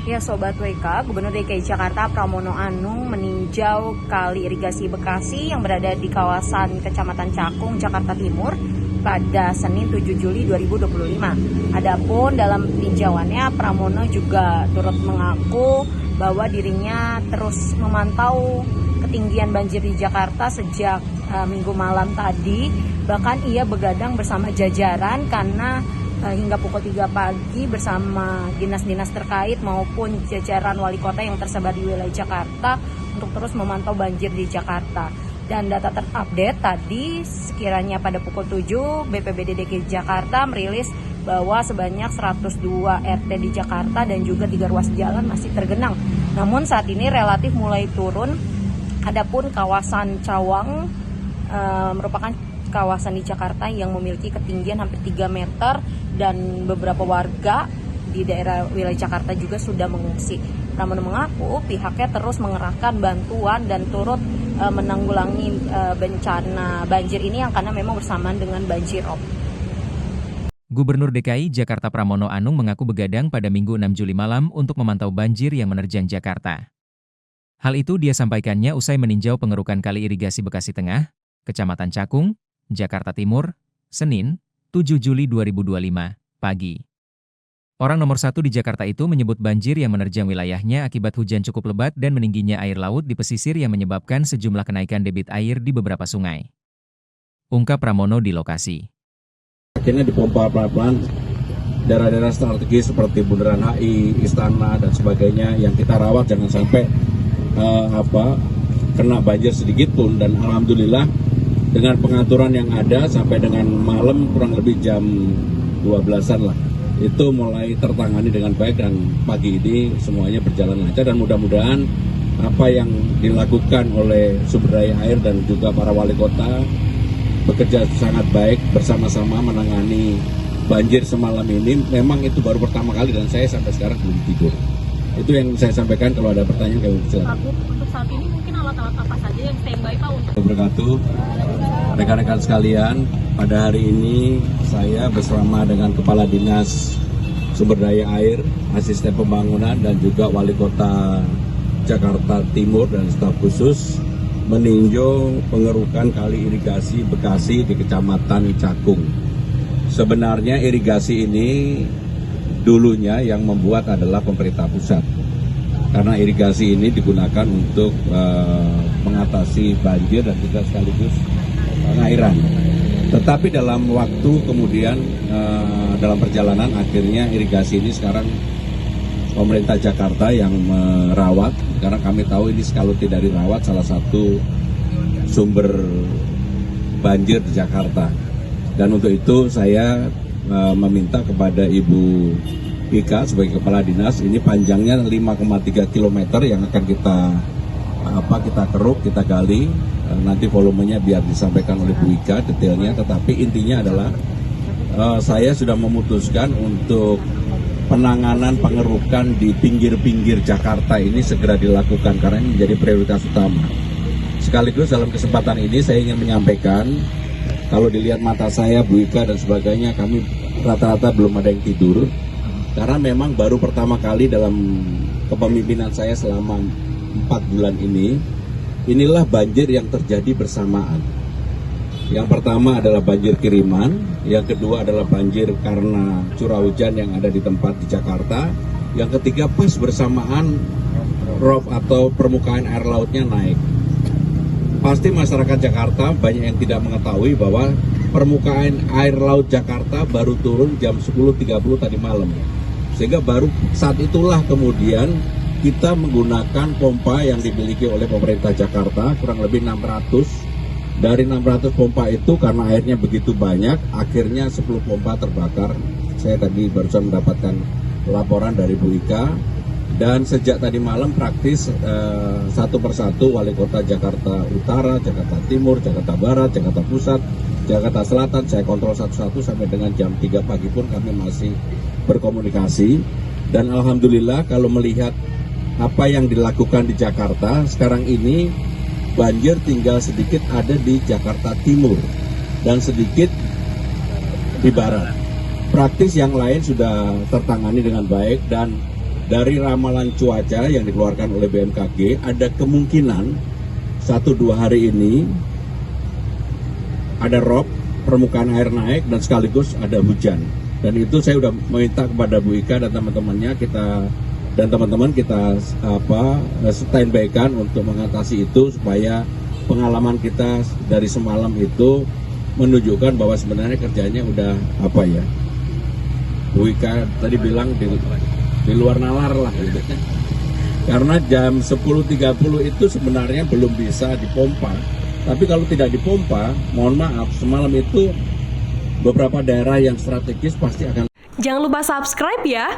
Ya Sobat WK, Gubernur DKI Jakarta Pramono Anung meninjau kali irigasi Bekasi yang berada di kawasan Kecamatan Cakung, Jakarta Timur pada Senin 7 Juli 2025. Adapun dalam tinjauannya, Pramono juga turut mengaku bahwa dirinya terus memantau ketinggian banjir di Jakarta sejak Minggu malam tadi. Bahkan ia begadang bersama jajaran karena hingga pukul 3 pagi bersama dinas-dinas terkait maupun jajaran wali kota yang tersebar di wilayah Jakarta untuk terus memantau banjir di Jakarta. Dan data terupdate tadi sekiranya pada pukul 7 BPBD DKI Jakarta merilis bahwa sebanyak 102 RT di Jakarta dan juga 3 ruas jalan masih tergenang. Namun saat ini relatif mulai turun. Adapun kawasan Cawang merupakan kawasan di Jakarta yang memiliki ketinggian hampir 3 meter dan beberapa warga di daerah wilayah Jakarta juga sudah mengungsi. Pramono mengaku pihaknya terus mengerahkan bantuan dan turut menanggulangi bencana banjir ini yang karena memang bersamaan dengan banjirop. Gubernur DKI Jakarta Pramono Anung mengaku begadang pada Minggu 6 Juli malam untuk memantau banjir yang menerjang Jakarta. Hal itu dia sampaikannya usai meninjau pengerukan kali irigasi Bekasi Tengah, Kecamatan Cakung, Jakarta Timur, Senin, 7 Juli 2025, pagi. Orang nomor 1 di Jakarta itu menyebut banjir yang menerjang wilayahnya akibat hujan cukup lebat dan meningginya air laut di pesisir yang menyebabkan sejumlah kenaikan debit air di beberapa sungai. Ungkap Pramono di lokasi. Akhirnya dipompa pelan-pelan daerah-daerah strategis seperti Bundaran HI, Istana, dan sebagainya yang kita rawat jangan sampai kena banjir sedikit pun. Dan alhamdulillah dengan pengaturan yang ada sampai dengan malam kurang lebih jam 12-an lah, itu mulai tertangani dengan baik dan pagi ini semuanya berjalan lancar dan mudah-mudahan apa yang dilakukan oleh sumber daya air dan juga para wali kota bekerja sangat baik bersama-sama menangani banjir semalam ini. Memang itu baru pertama kali dan saya sampai sekarang belum tidur. Itu yang saya sampaikan. Kalau ada pertanyaan kami silakan. Pak, untuk saat ini mungkin alat-alat apa saja yang standby Pak untuk Wabarakatuh. Rekan-rekan sekalian, pada hari ini saya bersama dengan Kepala Dinas Sumber Daya Air, Asisten Pembangunan dan juga Wali Kota Jakarta Timur dan staf khusus meninjau pengerukan kali irigasi Bekasi di Kecamatan Cakung. Sebenarnya irigasi ini dulunya yang membuat adalah pemerintah pusat, karena irigasi ini digunakan untuk mengatasi banjir dan juga sekaligus pengairan. Tetapi dalam waktu kemudian dalam perjalanan akhirnya irigasi ini sekarang pemerintah Jakarta yang merawat, karena kami tahu ini kalau tidak dirawat salah satu sumber banjir di Jakarta. Dan untuk itu saya meminta kepada Ibu Ika sebagai Kepala Dinas, ini panjangnya 5,3 km yang akan kita keruk, kita gali. Nanti volumenya biar disampaikan oleh Bu Ika detailnya, tetapi intinya adalah saya sudah memutuskan untuk penanganan pengerukan di pinggir-pinggir Jakarta ini segera dilakukan karena ini menjadi prioritas utama. Sekaligus dalam kesempatan ini saya ingin menyampaikan, kalau dilihat mata saya, Bu Ika dan sebagainya, kami rata-rata belum ada yang tidur karena memang baru pertama kali dalam kepemimpinan saya selama 4 bulan ini, inilah banjir yang terjadi bersamaan. Yang pertama adalah banjir kiriman, yang kedua adalah banjir karena curah hujan yang ada di tempat di Jakarta, yang ketiga pas bersamaan rob atau permukaan air lautnya naik. Pasti masyarakat Jakarta banyak yang tidak mengetahui bahwa permukaan air laut Jakarta baru turun jam 10.30 tadi malam. Sehingga baru saat itulah kemudian kita menggunakan pompa yang dimiliki oleh pemerintah Jakarta, kurang lebih 600. Dari 600 pompa itu karena airnya begitu banyak, akhirnya 10 pompa terbakar. Saya tadi barusan mendapatkan laporan dari Bu Ika. Dan sejak tadi malam praktis satu persatu wali kota Jakarta Utara, Jakarta Timur, Jakarta Barat, Jakarta Pusat, Jakarta Selatan, saya kontrol satu-satu sampai dengan jam 3 pagi pun kami masih berkomunikasi. Dan alhamdulillah kalau melihat apa yang dilakukan di Jakarta, sekarang ini banjir tinggal sedikit ada di Jakarta Timur dan sedikit di Barat. Praktis yang lain sudah tertangani dengan baik dan dari ramalan cuaca yang dikeluarkan oleh BMKG, ada kemungkinan 1-2 hari ini ada rob, permukaan air naik, dan sekaligus ada hujan. Dan itu saya sudah meminta kepada Bu Ika dan teman-temannya, kita standby-kan untuk mengatasi itu, supaya pengalaman kita dari semalam itu menunjukkan bahwa sebenarnya kerjanya udah Bu Ika tadi bilang di luar nalar lah gitu. Karena jam 10.30 itu sebenarnya belum bisa dipompa. Tapi kalau tidak dipompa, mohon maaf, semalam itu beberapa daerah yang strategis pasti akan. Jangan lupa subscribe ya.